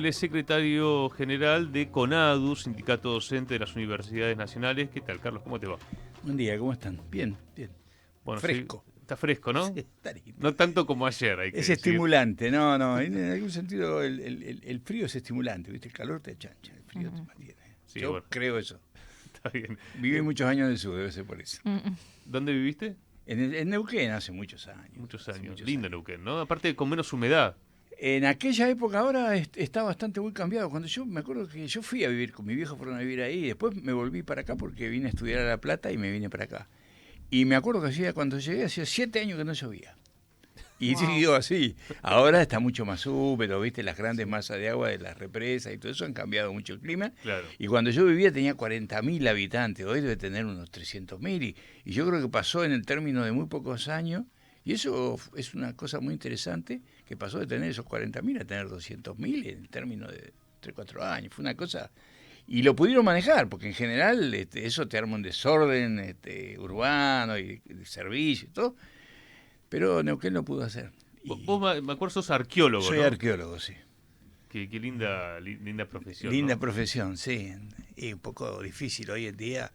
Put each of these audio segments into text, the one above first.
él es secretario general de CONADU, Sindicato Docente de las Universidades Nacionales. ¿Qué tal, Carlos? ¿Cómo te va? Buen día, ¿cómo están? Bien, bien. Bueno, Fresco. Sí, está fresco, ¿no? Sí, está lindo. No tanto como ayer, hay que Es decir. estimulante, no. En algún sentido el frío es estimulante, ¿viste? El calor te chancha, el frío te mantiene. Sí, Yo bueno. creo eso. Está bien. Viví muchos años en el sur, debe ser por eso. ¿Dónde viviste? En Neuquén hace muchos años. Muchos hace años. muchos Lindo años. Neuquén, ¿no? Aparte con menos humedad. En aquella época ahora está bastante muy cambiado. Cuando yo me acuerdo que yo fui a vivir con mi viejo, fueron a vivir ahí, y después me volví para acá porque vine a estudiar a La Plata y me vine para acá. Y me acuerdo que cuando llegué hacía 7 años que no llovía. Y siguió así. Ahora está mucho más húmedo, ¿viste? Las grandes masas de agua de las represas y todo eso han cambiado mucho el clima. Claro. Y cuando yo vivía tenía 40.000 habitantes, hoy debe tener unos 300.000. Y yo creo que pasó en el término de muy pocos años. Y eso es una cosa muy interesante, que pasó de tener esos 40.000 a tener 200.000 en el término de 3 4 años. Fue una cosa... Y lo pudieron manejar, porque en general eso te arma un desorden urbano y de servicio y todo. Pero Neuquén lo pudo hacer. Vos me acuerdo, sos arqueólogo, Soy ¿no? arqueólogo, sí. Qué linda profesión, Linda ¿no? profesión, sí. Y un poco difícil hoy en día.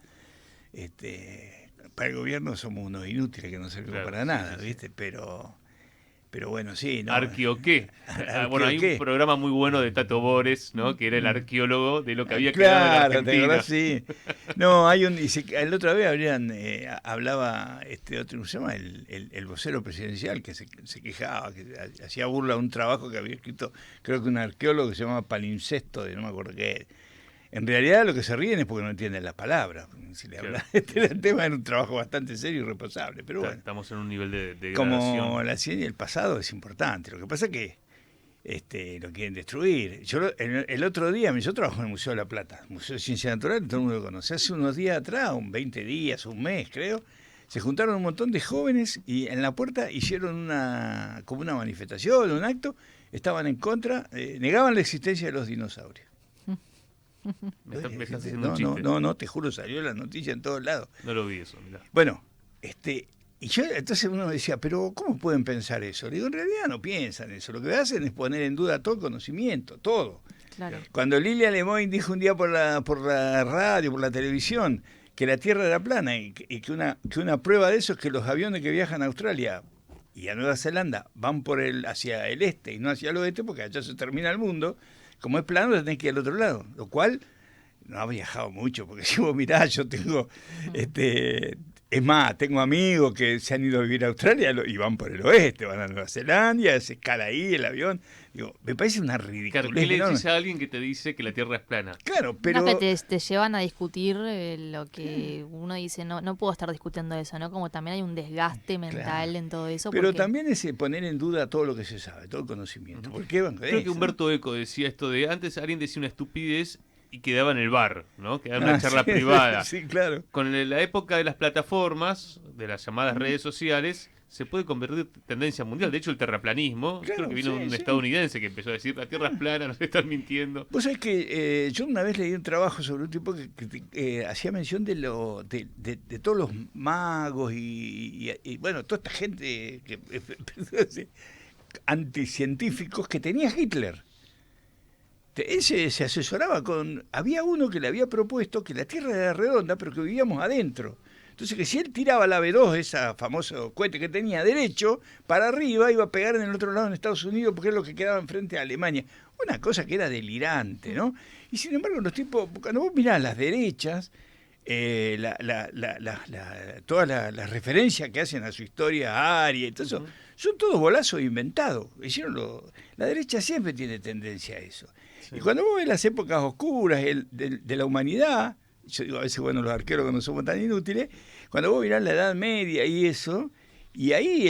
Para el gobierno somos unos inútiles que no servimos para nada, sí. ¿viste? Pero bueno, sí, ¿no? ¿Arqueo qué? Bueno, hay un programa muy bueno de Tato Bores, ¿no? Que era el arqueólogo de lo que había quedado de la Claro, ¿te Argentina. acordás? Sí. No, el otra vez hablaba otro, ¿cómo se llama? El vocero presidencial que se quejaba, que hacía burla de un trabajo que había escrito, creo que un arqueólogo que se llamaba Palincesto, de no me acuerdo qué. En realidad lo que se ríen es porque no entienden las palabras. Si le hablas del tema, era un trabajo bastante serio y responsable, pero bueno. Estamos en un nivel de degradación. Como la ciencia y el pasado es importante. Lo que pasa es que lo quieren destruir. El otro día, yo trabajo en el Museo de la Plata, Museo de Ciencia Natural, todo el mundo lo conoce. Hace unos días atrás, 20 días, un mes creo, se juntaron un montón de jóvenes y en la puerta hicieron como una manifestación, un acto, estaban en contra, negaban la existencia de los dinosaurios. Me estás haciendo un chiste. No, te juro, salió la noticia en todos lados. No lo vi eso, mirá. Bueno, y yo, entonces uno decía, pero ¿cómo pueden pensar eso? Le digo, en realidad no piensan eso, lo que hacen es poner en duda todo el conocimiento, todo. Claro. Cuando Lilia Lemoyne dijo un día por la radio, por la televisión, que la Tierra era plana y que una prueba de eso es que los aviones que viajan a Australia y a Nueva Zelanda van hacia el este y no hacia el oeste, porque allá se termina el mundo. Como es plano, tenés que ir al otro lado, lo cual no ha viajado mucho, porque si vos mirá, yo tengo, es más, tengo amigos que se han ido a vivir a Australia y van por el oeste, van a Nueva Zelanda, se escala ahí el avión. Digo, me parece una ridiculez. Claro, ¿qué le decís a alguien que te dice que la Tierra es plana? Claro, pero... No, que te llevan a discutir lo que uno dice, no puedo estar discutiendo eso, ¿no? Como también hay un desgaste mental en todo eso. Pero porque... también es poner en duda todo lo que se sabe, todo el conocimiento. ¿Por qué van con Creo que eso? Humberto Eco decía esto de, antes alguien decía una estupidez y quedaba en el bar, ¿no? Quedaba en una charla sí, privada. Sí, claro. Con la época de las plataformas, de las llamadas redes sociales, se puede convertir en tendencia mundial. De hecho, el terraplanismo, Claro, creo que vino un estadounidense que empezó a decir, la Tierra es plana, nos están mintiendo. Vos sabés que yo una vez leí un trabajo sobre un tipo que hacía mención de todos los magos y bueno, toda esta gente anticientíficos que tenía Hitler. Él se asesoraba había uno que le había propuesto que la Tierra era redonda, pero que vivíamos adentro. Entonces que si él tiraba la B2, ese famoso cohete que tenía derecho, para arriba iba a pegar en el otro lado en Estados Unidos, porque es lo que quedaba enfrente a Alemania. Una cosa que era delirante, ¿no? Y sin embargo los tipos, cuando vos mirás las derechas, todas las referencias que hacen a su historia aria y todo eso, son todos bolazos inventados. La derecha siempre tiene tendencia a eso. Sí. Y cuando vos ves las épocas oscuras de la humanidad, yo digo a veces, bueno, los arqueólogos no somos tan inútiles, cuando vos mirás la Edad Media y eso, y ahí,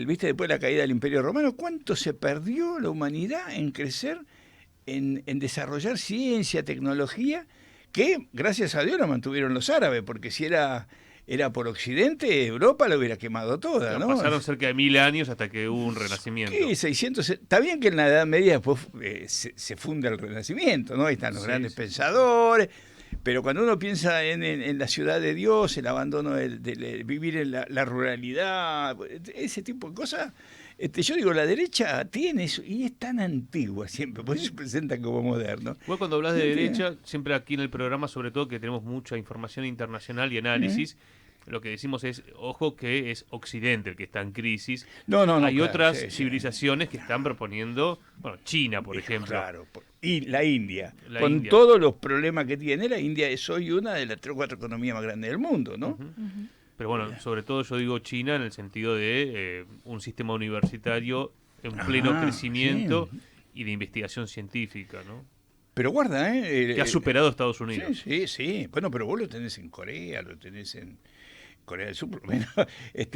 viste, después de la caída del Imperio Romano, ¿cuánto se perdió la humanidad en crecer, en desarrollar ciencia, tecnología, que gracias a Dios la mantuvieron los árabes, porque si era por Occidente, Europa la hubiera quemado toda, ¿no? Pasaron cerca de 1000 años hasta que hubo un renacimiento. Sí, 600. Está bien que en la Edad Media después se funda el Renacimiento, ¿no? Ahí están los grandes pensadores. Pero cuando uno piensa en la ciudad de Dios, el abandono de vivir en la ruralidad, ese tipo de cosas, Yo digo, la derecha tiene eso, y es tan antigua siempre, por eso se presenta como moderno. Vos cuando hablas de derecha, siempre aquí en el programa, sobre todo que tenemos mucha información internacional y análisis, lo que decimos es, ojo que es Occidente el que está en crisis. No, Hay claro, otras sí, civilizaciones que están proponiendo, bueno, China, por ejemplo. Claro, y la India, La con India. todos los problemas que tiene, la India es hoy una de las 3 o 4 economías más grandes del mundo, ¿no? Pero bueno, sobre todo yo digo China en el sentido de un sistema universitario en pleno crecimiento y de investigación científica, ¿no? Pero guarda, Que ha superado a Estados Unidos. Sí. Bueno, pero vos lo tenés en Corea, lo tenés en Corea del Sur, por lo menos.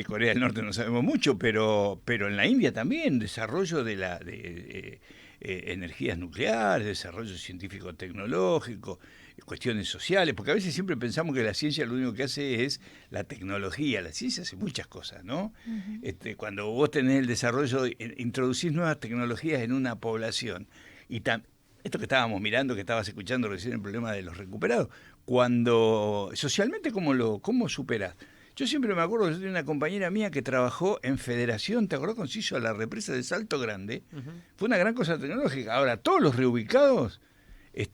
Corea del Norte no sabemos mucho, pero en la India también, desarrollo de energías nucleares, desarrollo científico-tecnológico, cuestiones sociales, porque a veces siempre pensamos que la ciencia lo único que hace es la tecnología. La ciencia hace muchas cosas, ¿no? Cuando vos tenés el desarrollo, introducís nuevas tecnologías en una población, y esto que estábamos mirando, que estabas escuchando recién el problema de los recuperados, cuando socialmente, ¿cómo superás? Yo siempre me acuerdo que yo tenía una compañera mía que trabajó en Federación, ¿te acordás cuando se hizo la represa de Salto Grande? Fue una gran cosa tecnológica. Ahora, todos los reubicados,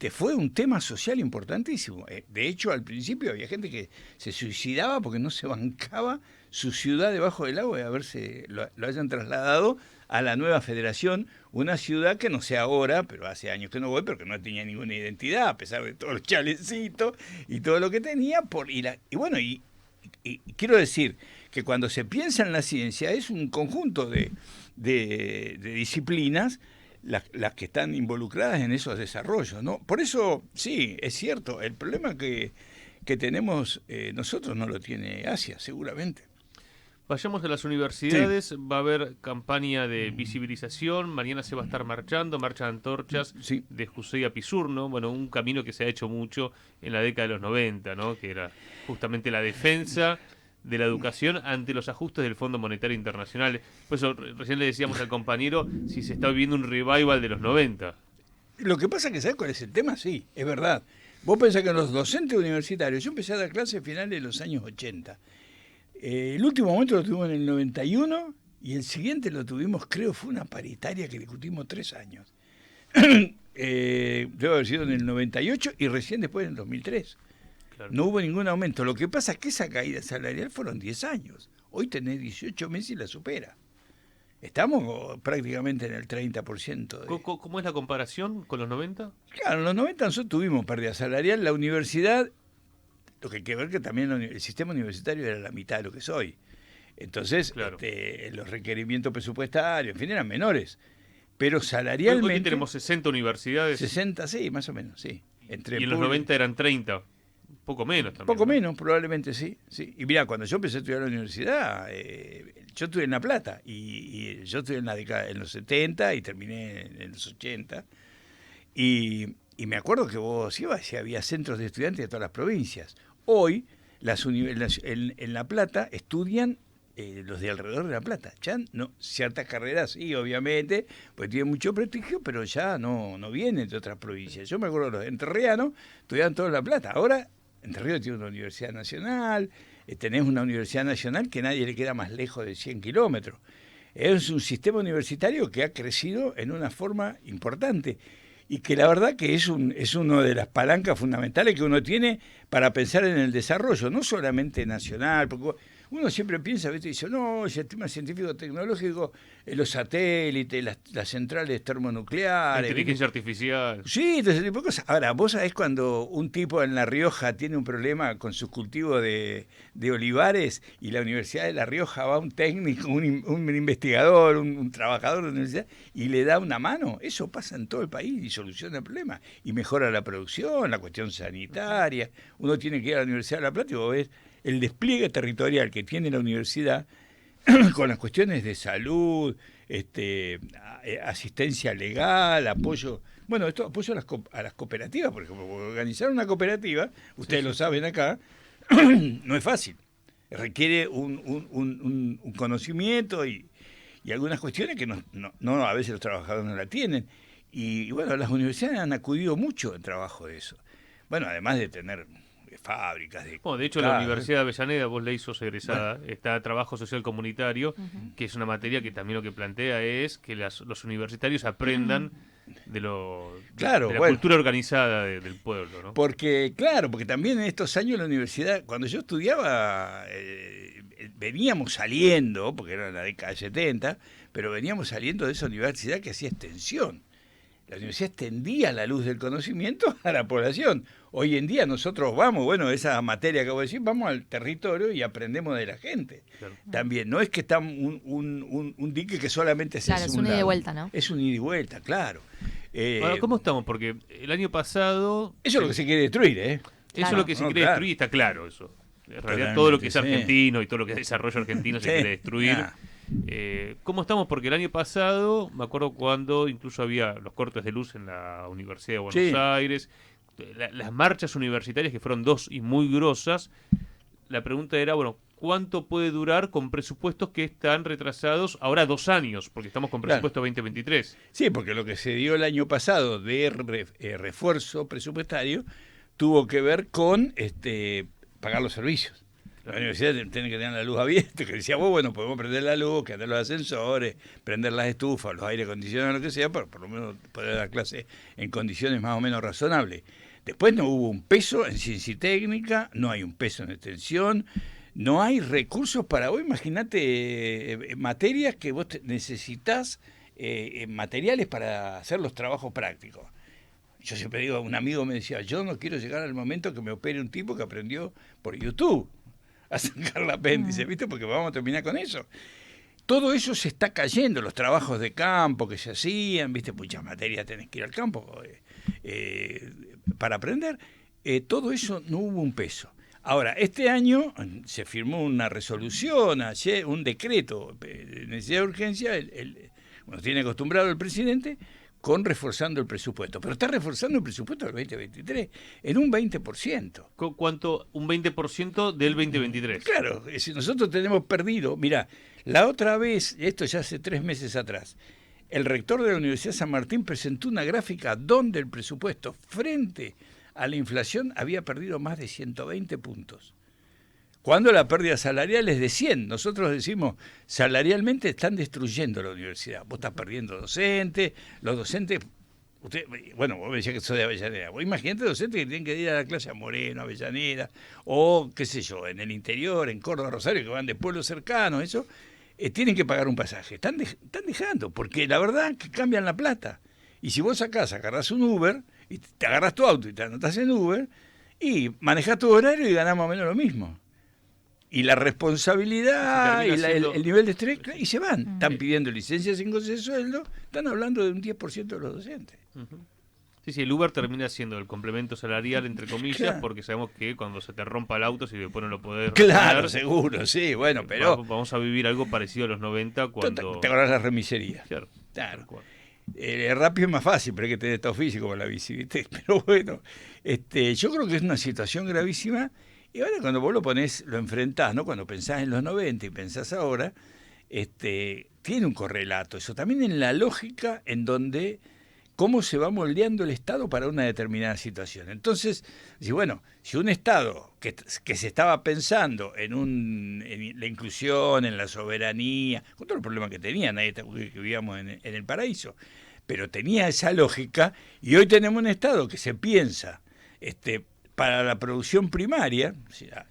fue un tema social importantísimo. De hecho, al principio había gente que se suicidaba porque no se bancaba su ciudad debajo del agua y lo hayan trasladado a la nueva federación, una ciudad que no sé ahora, pero hace años que no voy, pero que no tenía ninguna identidad, a pesar de todos los chalecitos y todo lo que tenía. Y quiero decir que cuando se piensa en la ciencia es un conjunto de disciplinas las que están involucradas en esos desarrollos, ¿no? Por eso, sí, es cierto, el problema que tenemos nosotros no lo tiene Asia, seguramente. Vayamos a las universidades, va a haber campaña de visibilización, mañana se va a estar marchando, marcha de antorchas de Jusey a Pisurno, bueno, un camino que se ha hecho mucho en la década de los 90, ¿no? Que era justamente la defensa de la educación ante los ajustes del Fondo Monetario Internacional. Por eso recién le decíamos al compañero si se está viviendo un revival de los 90. Lo que pasa es que, ¿sabes cuál es el tema? Sí, es verdad. Vos pensás que los docentes universitarios, yo empecé a dar clases a finales de los años 80. El último momento lo tuvimos en el 91 y el siguiente lo tuvimos, creo, fue una paritaria que discutimos 3 años. Debe haber sido en el 98 y recién después en el 2003. Claro. No hubo ningún aumento. Lo que pasa es que esa caída salarial fueron 10 años. Hoy tenés 18 meses y la supera. Estamos prácticamente en el 30%. ¿Cómo es la comparación con los 90? Claro, en los 90 nosotros tuvimos pérdida salarial. La universidad, lo que hay que ver que también el sistema universitario era la mitad de lo que es hoy. Entonces, claro, los requerimientos presupuestarios, en fin, eran menores. Pero salarialmente... Hoy tenemos 60 universidades. 60, sí, más o menos, sí. Y en los 90 eran 30. Poco menos también. Poco menos, probablemente, sí. Y mirá, cuando yo empecé a estudiar en la universidad, yo estudié en La Plata. Y yo estudié en la década, en los 70 y terminé en los 80. Y me acuerdo que vos ibas y había centros de estudiantes de todas las provincias. Hoy, en La Plata estudian los de alrededor de La Plata. Ya no, ciertas carreras sí, obviamente, pues tienen mucho prestigio, pero ya no vienen de otras provincias. Yo me acuerdo, los entrerrianos estudiaban todos en La Plata. Ahora, Entre Ríos tiene una universidad nacional, tenés una universidad nacional que nadie le queda más lejos de 100 kilómetros. Es un sistema universitario que ha crecido en una forma importante y que la verdad que es una de las palancas fundamentales que uno tiene para pensar en el desarrollo, no solamente nacional, porque uno siempre piensa, ¿viste? Dice, no, el sistema científico-tecnológico, los satélites, las centrales termonucleares. Inteligencia artificial. Sí, todo ese tipo de cosas. Ahora, vos sabés cuando un tipo en La Rioja tiene un problema con sus cultivos de olivares y la Universidad de La Rioja va un técnico, un investigador, un trabajador de la universidad y le da una mano. Eso pasa en todo el país y soluciona el problema. Y mejora la producción, la cuestión sanitaria. Uno tiene que ir a la Universidad de La Plata y vos ves el despliegue territorial que tiene la universidad con las cuestiones de salud, asistencia legal, apoyo, bueno, esto apoyo a las cooperativas, por ejemplo, organizar una cooperativa, ustedes lo saben acá, no es fácil, requiere un conocimiento y algunas cuestiones que no a veces los trabajadores no la tienen, y bueno, las universidades han acudido mucho en trabajo de eso. Bueno, además de tener fábricas. Bueno, de hecho, la Universidad de Avellaneda, vos le sos egresada, está Trabajo Social Comunitario, que es una materia que también lo que plantea es que los universitarios aprendan de la cultura organizada del pueblo, ¿no? Porque también en estos años la universidad, cuando yo estudiaba, veníamos saliendo, porque era la década de 70, pero veníamos saliendo de esa universidad que hacía extensión. La universidad extendía la luz del conocimiento a la población. Hoy en día nosotros vamos, esa materia que acabo de decir, vamos al territorio y aprendemos de la gente. Claro. También, no es que está un dique que solamente se hace es un ida y vuelta, ¿no? Es un ida y vuelta, claro. Ahora, ¿cómo estamos? Porque el año pasado... Eso es lo que se quiere destruir, ¿eh? Eso es lo que se quiere destruir, está claro eso. En realidad todo lo que es argentino y todo lo que es desarrollo argentino se quiere destruir. ¿Cómo estamos? Porque el año pasado, me acuerdo cuando incluso había los cortes de luz en la Universidad de Buenos Aires, las marchas universitarias que fueron 2 y muy grosas. La pregunta era, ¿cuánto puede durar con presupuestos que están retrasados ahora 2 años? Porque estamos con presupuesto 2023. Sí, porque lo que se dio el año pasado de refuerzo presupuestario tuvo que ver con pagar los servicios. La universidad tiene que tener la luz abierta, que decía, podemos prender la luz, que andar los ascensores, prender las estufas, los aire acondicionados, lo que sea, para por lo menos poder dar clase en condiciones más o menos razonables. Después no hubo un peso en ciencia y técnica, no hay un peso en extensión, no hay recursos para vos, imagínate materias que vos necesitás, materiales para hacer los trabajos prácticos. Yo siempre digo, un amigo me decía, yo no quiero llegar al momento que me opere un tipo que aprendió por YouTube a sacar el apéndice, ¿viste? Porque vamos a terminar con eso. Todo eso se está cayendo, los trabajos de campo que se hacían, ¿viste? Muchas materias tenés que ir al campo para aprender. Todo eso no hubo un peso. Ahora, este año se firmó una resolución, un decreto de necesidad de urgencia, tiene acostumbrado el presidente, con reforzando el presupuesto. Pero está reforzando el presupuesto del 2023 en un 20%. ¿Cuánto? Un 20% del 2023. Claro, nosotros tenemos perdido. Mirá, la otra vez, esto ya hace 3 meses atrás, el rector de la Universidad de San Martín presentó una gráfica donde el presupuesto frente a la inflación había perdido más de 120 puntos. Cuando la pérdida salarial es de 100, nosotros decimos, salarialmente están destruyendo la universidad. Vos estás perdiendo docentes, los docentes, vos me decías que sos de Avellaneda. Vos imagínate docentes que tienen que ir a la clase a Moreno, Avellaneda, o qué sé yo, en el interior, en Córdoba, Rosario, que van de pueblos cercanos, eso, tienen que pagar un pasaje. Están dejando, porque la verdad que cambian la plata. Y si vos agarrás un Uber, y te agarrás tu auto y te anotás en Uber, y manejás tu horario y ganás más o menos lo mismo. Y la responsabilidad y el nivel de estrés, y se van. Están pidiendo licencias sin goce de sueldo, están hablando de un 10% de los docentes. Sí, el Uber termina siendo el complemento salarial, entre comillas, porque sabemos que cuando se te rompa el auto, si después no lo podés recuperar, seguro, sí, pero... Vamos a vivir algo parecido a los 90 cuando... Te acordás la remisería. Claro. El rápido es más fácil, pero hay que tener estado físico con la bici, ¿viste? Pero yo creo que es una situación gravísima. Y ahora cuando vos lo enfrentás, ¿no? Cuando pensás en los 90 y pensás ahora, tiene un correlato eso. También en la lógica en donde cómo se va moldeando el Estado para una determinada situación. Entonces, si un Estado que se estaba pensando en la inclusión, en la soberanía, con todos los problemas que tenía, nadie que vivíamos en el paraíso, pero tenía esa lógica, y hoy tenemos un Estado que se piensa para la producción primaria, o sea,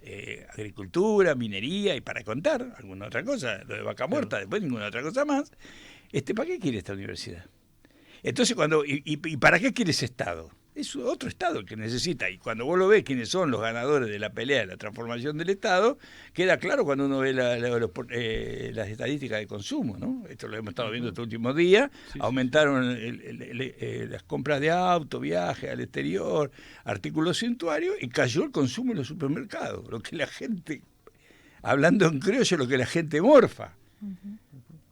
agricultura, minería y para contar alguna otra cosa, lo de vaca muerta, después ninguna otra cosa más, ¿para qué quiere esta universidad? Entonces, ¿y para qué quiere ese Estado? Es otro Estado el que necesita, y cuando vos lo ves quiénes son los ganadores de la pelea de la transformación del Estado, queda claro cuando uno ve las estadísticas de consumo, ¿no? Esto lo hemos estado viendo estos últimos días, aumentaron las compras de auto, viajes al exterior, artículos suntuarios, y cayó el consumo en los supermercados, lo que la gente, hablando en criollo, lo que la gente morfa.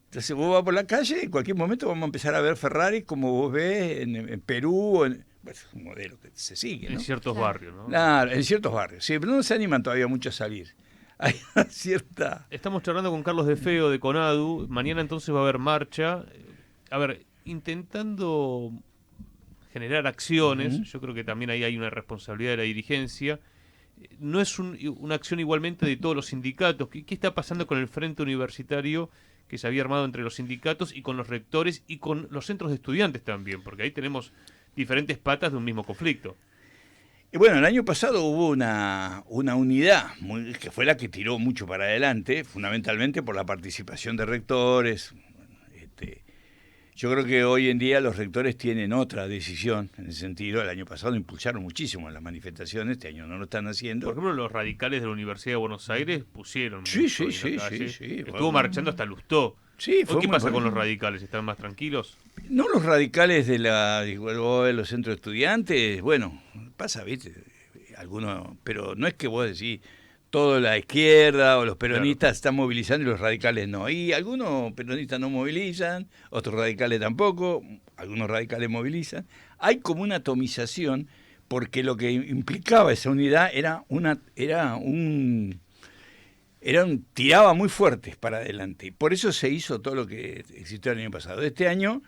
Entonces vos vas por la calle y en cualquier momento vamos a empezar a ver Ferrari como vos ves en Perú, es un modelo que se sigue, ¿no? En ciertos barrios, ¿no? Claro, en ciertos barrios. Sí, pero no se animan todavía mucho a salir. Hay una cierta... Estamos charlando con Carlos De Feo de CONADU. Mañana entonces va a haber marcha. A ver, intentando generar acciones. Yo creo que también ahí hay una responsabilidad de la dirigencia. no es una acción igualmente de todos los sindicatos. ¿Qué está pasando con el frente universitario que se había armado entre los sindicatos y con los rectores y con los centros de estudiantes también? Porque ahí tenemos diferentes patas de un mismo conflicto. Y bueno, el año pasado hubo una unidad que fue la que tiró mucho para adelante, fundamentalmente por la participación de rectores. Yo creo que hoy en día los rectores tienen otra decisión en ese sentido. El año pasado impulsaron muchísimo las manifestaciones, este año no lo están haciendo. Por ejemplo, los radicales de la Universidad de Buenos Aires pusieron... Sí. Estuvo marchando hasta Lustó. Sí, ¿Qué pasa con los radicales? ¿Están más tranquilos? No, los radicales de los centros de estudiantes, bueno, pasa, viste, algunos, pero no es que vos decís toda la izquierda o los peronistas están movilizando y los radicales no. Y algunos peronistas no movilizan, otros radicales tampoco, algunos radicales movilizan. Hay como una atomización porque lo que implicaba esa unidad tiraba muy fuertes para adelante. Por eso se hizo todo lo que existió el año pasado. Este año,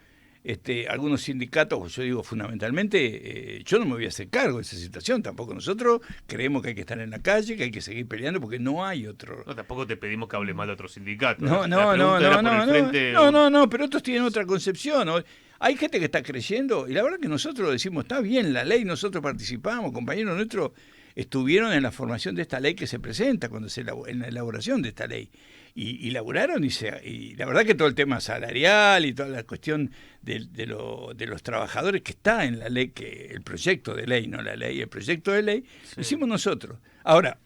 algunos sindicatos, yo digo fundamentalmente, yo no me voy a hacer cargo de esa situación, tampoco nosotros creemos que hay que estar en la calle, que hay que seguir peleando porque no hay otro. No, tampoco te pedimos que hable mal de otros sindicatos. No, pero otros tienen otra concepción, ¿no? Hay gente que está creyendo y la verdad que nosotros decimos, está bien la ley, nosotros participamos, compañeros nuestros estuvieron en la formación de esta ley que se presenta, en la elaboración de esta ley. Y laburaron y la verdad que todo el tema salarial y toda la cuestión de los trabajadores que está en la ley, que el proyecto de ley, no la ley, el proyecto de ley, lo hicimos nosotros. Ahora,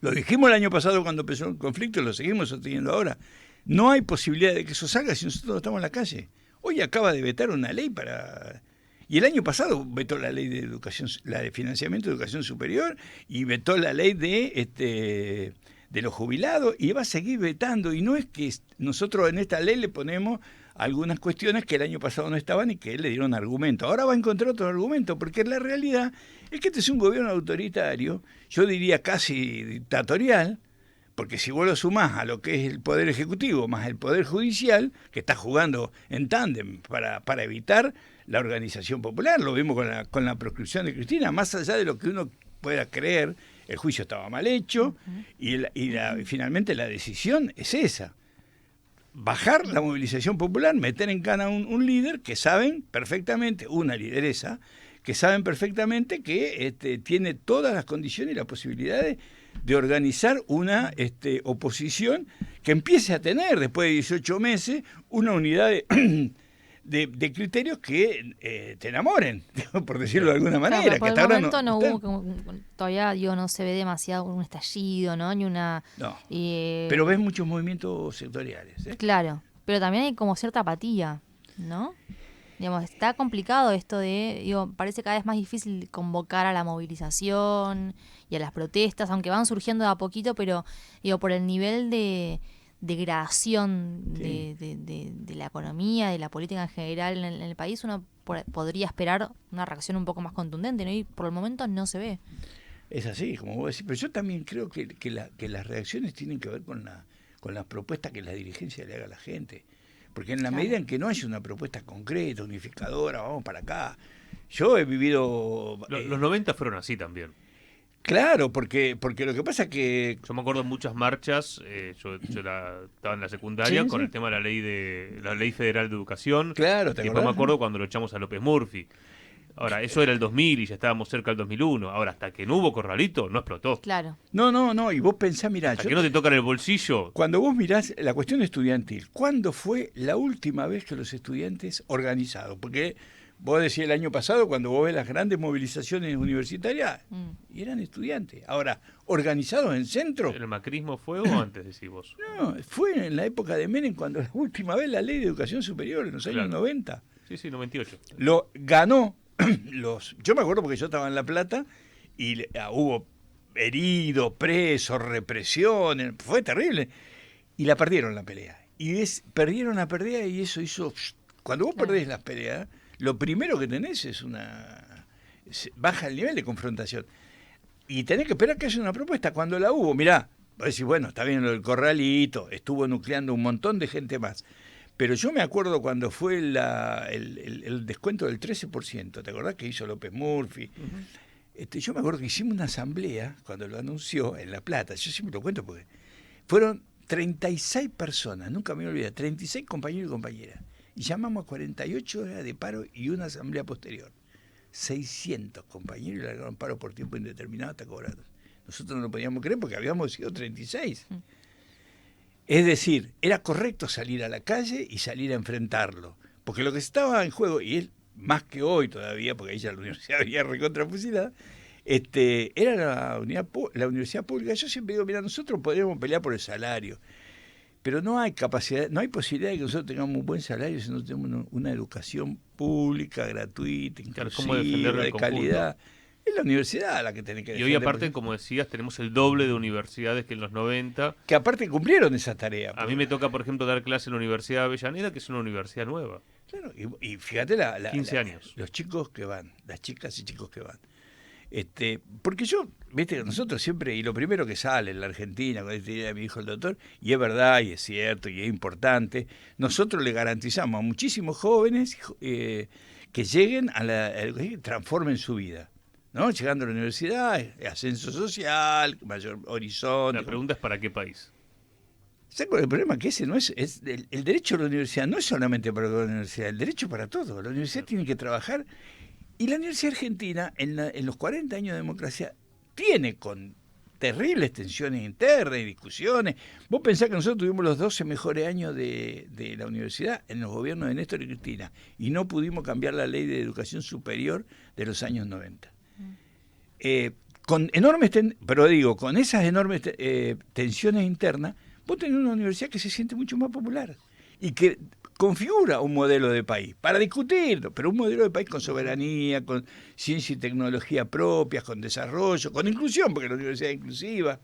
lo dijimos el año pasado cuando empezó el conflicto y lo seguimos sosteniendo ahora. No hay posibilidad de que eso salga si nosotros estamos en la calle. Hoy acaba de vetar una ley para... Y el año pasado vetó la ley de educación, la de financiamiento de educación superior, y vetó la ley de los jubilados, y va a seguir vetando. Y no es que nosotros en esta ley le ponemos algunas cuestiones que el año pasado no estaban y que le dieron argumento. Ahora va a encontrar otro argumento, porque la realidad es que este es un gobierno autoritario, yo diría casi dictatorial, porque si vos lo sumás a lo que es el Poder Ejecutivo más el Poder Judicial, que está jugando en tándem para evitar la organización popular, lo vimos con la proscripción de Cristina, más allá de lo que uno pueda creer, el juicio estaba mal hecho, y finalmente la decisión es esa. Bajar la movilización popular, meter en cana un líder que saben perfectamente, una lideresa, que saben perfectamente que tiene todas las condiciones y las posibilidades de organizar una oposición que empiece a tener, después de 18 meses, una unidad de criterios que te enamoren, por decirlo de alguna manera. Claro, por el momento no hubo, todavía no se ve demasiado un estallido, ¿no? Ni una... No, pero ves muchos movimientos sectoriales. Claro, pero también hay como cierta apatía, ¿no? Digamos, está complicado esto parece cada vez más difícil convocar a la movilización y a las protestas, aunque van surgiendo de a poquito, pero por el nivel de degradación de la economía, de la política en general en el país, uno podría esperar una reacción un poco más contundente, ¿no? Y por el momento no se ve. Es así, como vos decís, pero yo también creo que las reacciones tienen que ver con la propuesta que la dirigencia le haga a la gente. Porque en la medida en que no haya una propuesta concreta, unificadora, vamos para acá. Yo he vivido... Los 90 fueron así también. Claro, porque lo que pasa es que... Yo me acuerdo de muchas marchas, yo estaba en la secundaria con el tema de la ley federal de educación. Claro, y después me acuerdo cuando lo echamos a López Murphy. Ahora, eso era el 2000 y ya estábamos cerca del 2001. Ahora, hasta que no hubo corralito, no explotó. Claro. No, y vos pensás, mirá... Hasta que no te tocan el bolsillo... Cuando vos mirás la cuestión estudiantil, ¿cuándo fue la última vez que los estudiantes organizados? Porque vos decís el año pasado, cuando vos ves las grandes movilizaciones universitarias, y eran estudiantes. Ahora, ¿organizados en centro? ¿El macrismo fue o antes, decís vos? No, fue en la época de Menem, cuando la última vez la ley de educación superior, en los años 90. Sí, 98. Lo ganó... Yo me acuerdo porque yo estaba en La Plata y hubo heridos, presos, represión, fue terrible. Y la perdieron la pelea. Perdieron la pelea y eso hizo... Cuando vos perdés las peleas, lo primero que tenés es baja el nivel de confrontación. Y tenés que esperar que haya una propuesta. Cuando la hubo, mirá, vos decís, bueno, está bien lo del corralito, estuvo nucleando un montón de gente más. Pero yo me acuerdo cuando fue el descuento del 13%, ¿te acordás que hizo López Murphy? Yo me acuerdo que hicimos una asamblea cuando lo anunció en La Plata. Yo siempre lo cuento porque fueron 36 personas, nunca me voy a olvidar, 36 compañeros y compañeras. Y llamamos a 48 horas de paro y una asamblea posterior. 600 compañeros y largaron paro por tiempo indeterminado hasta cobrar. Nosotros no lo podíamos creer porque habíamos sido 36. Es decir, era correcto salir a la calle y salir a enfrentarlo. Porque lo que estaba en juego, y él más que hoy todavía, porque ahí ya la universidad venía recontrafusilada, era la universidad pública. Yo siempre digo, mira, nosotros podríamos pelear por el salario, pero no hay capacidad, no hay posibilidad de que nosotros tengamos un buen salario si no tenemos una educación pública, gratuita, inclusiva, de calidad. Es la universidad la que tiene que defender. Y hoy aparte, como decías, tenemos el doble de universidades que en los 90. Que aparte cumplieron esa tarea. A mí me toca, por ejemplo, dar clase en la Universidad de Avellaneda, que es una universidad nueva. Claro, y fíjate 15 años. Los chicos que van, las chicas y chicos que van. Porque viste, nosotros siempre, y lo primero que sale en la Argentina, con esta idea de mi hijo el doctor, y es verdad, y es cierto, y es importante, nosotros le garantizamos a muchísimos jóvenes que lleguen que transformen su vida, ¿no? Llegando a la universidad, ascenso social, mayor horizonte. La pregunta es ¿para qué país? ¿Sabes cuál es el problema? Que ese no es el derecho a la universidad no es solamente para la universidad, el derecho para todo. La universidad tiene que trabajar. Y la Universidad Argentina, en los 40 años de democracia, tiene con terribles tensiones internas y discusiones. Vos pensás que nosotros tuvimos los 12 mejores años de la universidad en los gobiernos de Néstor y Cristina y no pudimos cambiar la ley de educación superior de los años 90. Con esas enormes tensiones internas, vos tenés una universidad que se siente mucho más popular y que configura un modelo de país, para discutirlo, pero un modelo de país con soberanía, con ciencia y tecnología propias, con desarrollo, con inclusión, porque la universidad es inclusiva,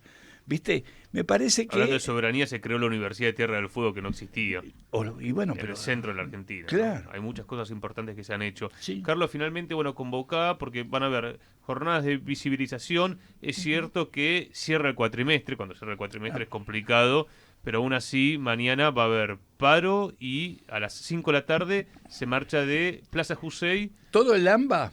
¿viste? Me parece que... Hablando de soberanía, se creó la Universidad de Tierra del Fuego, que no existía. En el centro de la Argentina. Claro. ¿No? Hay muchas cosas importantes que se han hecho. Sí. Carlos, finalmente, convocada, porque van a haber jornadas de visibilización. Es cierto que cierra el cuatrimestre, cuando cierra el cuatrimestre es complicado, pero aún así, mañana va a haber paro y a las 5 de la tarde se marcha de Plaza Jusey. Todo el AMBA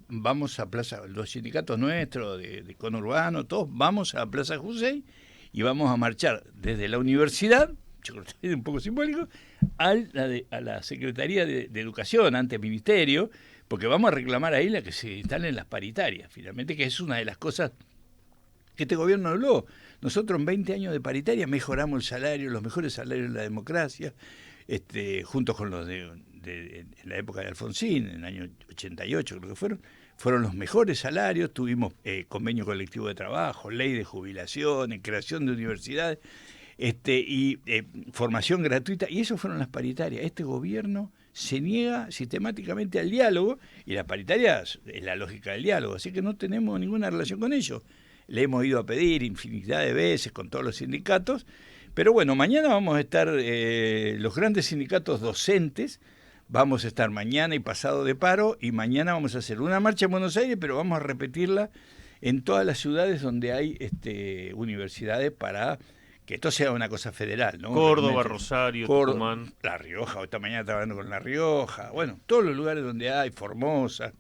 vamos a Plaza, los sindicatos nuestros, de conurbano, todos vamos a Plaza Jusey y vamos a marchar desde la universidad, yo creo que es un poco simbólico, a la Secretaría de Educación, ante el Ministerio, porque vamos a reclamar ahí la que se instalen las paritarias, finalmente, que es una de las cosas que este gobierno habló. Nosotros en 20 años de paritaria mejoramos el salario, los mejores salarios de la democracia, juntos con los en la época de Alfonsín, en el año 88 creo que fueron los mejores salarios, tuvimos convenio colectivo de trabajo, ley de jubilaciones, creación de universidades y formación gratuita, y eso fueron las paritarias. Este gobierno se niega sistemáticamente al diálogo, y la paritaria es la lógica del diálogo, así que no tenemos ninguna relación con ellos. Le hemos ido a pedir infinidad de veces con todos los sindicatos, pero bueno, mañana vamos a estar, los grandes sindicatos docentes, vamos a estar mañana y pasado de paro, y mañana vamos a hacer una marcha en Buenos Aires, pero vamos a repetirla en todas las ciudades donde hay universidades para que esto sea una cosa federal, ¿no? Córdoba, Rosario, Tucumán. La Rioja, esta mañana estaba hablando con La Rioja, bueno, todos los lugares donde hay, Formosa,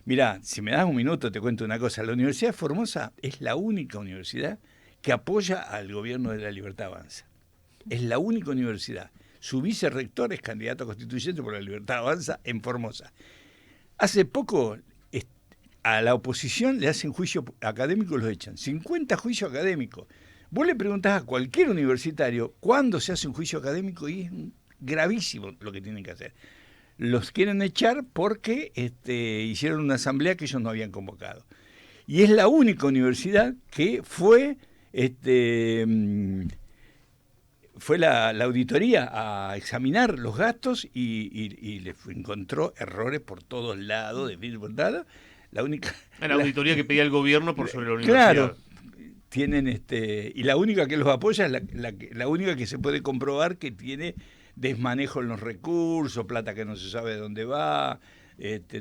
Mirá, si me das un minuto te cuento una cosa. La Universidad de Formosa es la única universidad que apoya al gobierno de La Libertad Avanza. Es la única universidad. Su vicerrector es candidato a constituyente por La Libertad Avanza en Formosa. Hace poco a la oposición le hacen juicio académico y los echan. 50 juicios académicos. Vos le preguntás a cualquier universitario cuándo se hace un juicio académico y es gravísimo lo que tienen que hacer. Los quieren echar porque hicieron una asamblea que ellos no habían convocado. Y es la única universidad que fue la auditoría a examinar los gastos y le encontró errores por todos lados, la única... La auditoría que pedía el gobierno por sobre la universidad. Claro, tienen y la única que los apoya es la única que se puede comprobar que tiene desmanejo en los recursos, plata que no se sabe de dónde va,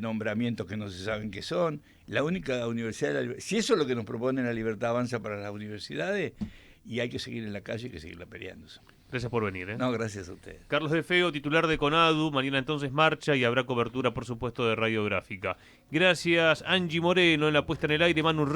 nombramientos que no se saben qué son. La única universidad, si eso es lo que nos propone La Libertad Avanza para las universidades, y hay que seguir en la calle, hay que seguirla peleándose. Gracias por venir. No, gracias a ustedes. Carlos De Feo, titular de CONADU, mañana entonces marcha y habrá cobertura, por supuesto, de Radiográfica. Gracias, Angie Moreno, en la puesta en el aire, Manu